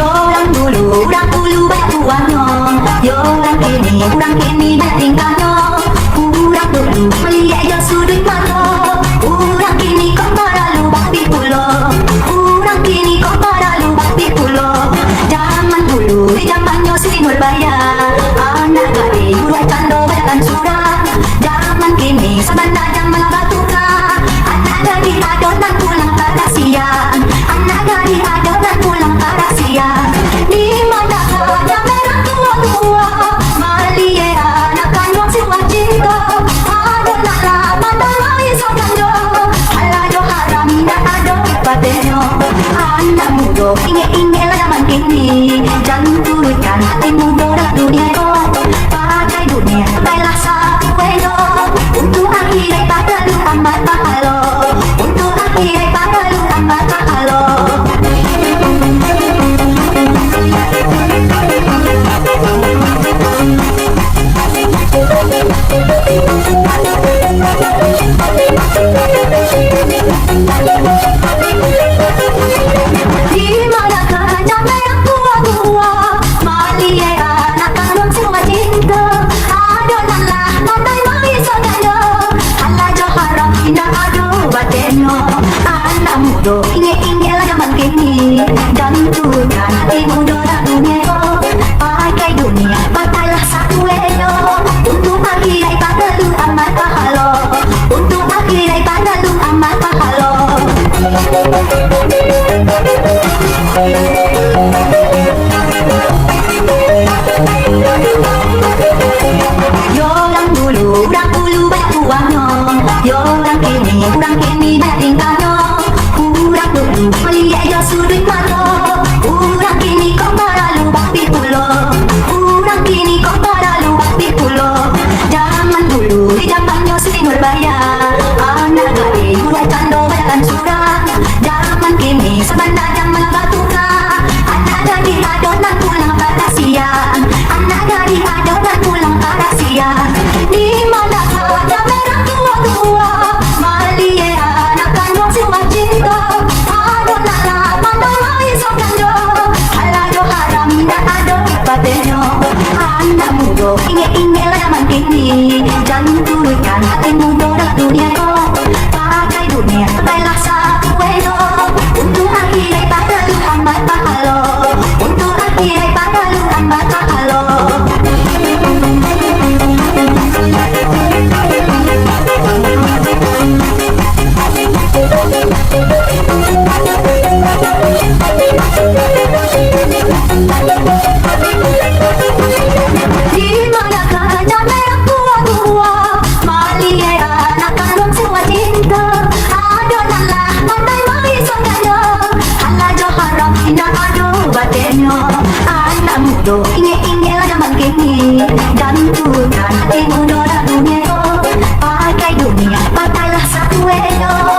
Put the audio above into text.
Orang dulu banyak uangnya, orang kini banyak tingkahnya. Orang dulu melihat dia sudut mata, orang kini kau lalu babi pulau. Orang kini kau lalu babi pulau. Zaman dulu di zamannya Siti Nurbaya, anak gadis buat cando banyakkan surat. Zaman kini sebentar jam malah batuka, anak gadis adonan pulang pada siang, anak gadis adonan pulang pada siang. Di mana ada merah tua-tua, malie anak kandung semua cinta. Adonan lama tak main sokando, alah jo haram dan ado ibadenyo. Anak muda ingat zaman kini, jangan turutkan hati muda dalam dunia ko. Pakai dunia baiklah satu eno, untuk akhirat tak perlu amat pahala, untuk akhirat tak perlu amat pahala. Di manakah jamai yang tua-tua, malie anak kandung semua cinta. Adonanlah pandai main sokando, alah jo haram indah ado batenyo. Anak muda ingat zaman kini, dan turunkan hati muda dalam dunia ko. Pakai dunia pakailah satu eno, untuk akhirat tak perlu amat pahala, untuk akhirat tak perlu amat pahala. Orang dulu banyak uangnya, orang kini banyak tingkahnya. Orang dulu melihat dia sudut mata, orang kini kau lalu babi pulau. Orang kini kau lalu babi pulau. Zaman dulu di zamannya Siti Nurbaya, anak gadis buat cando banyakkan surat. Zaman kini sebentar jam malah batuka, anak gadis adonan pulang pada siang, anak gadis adonan pulang pada siang. Di mana ada merah tua-tua, malie anak kandung semua cinta. Adonan lama tak main sokando, alah jo haram dan ado ibadenyo. Anak muda ingat zaman kini, jangan turutkan hati muda dalam dunia ko. Pakai dunia baiklah satu eno, untuk akhirat tak perlu amat pahala, untuk akhirat tak perlu amat pahala. Di manakah jamai yang tua-tua, malie anak kandung semua cinta. Adonanlah pandai main sokando, alah jo haram indah ado batenyo. Anak muda ingat zaman kini, dan turunkan hati muda dalam dunia ko. Pakai dunia pakailah satu eno,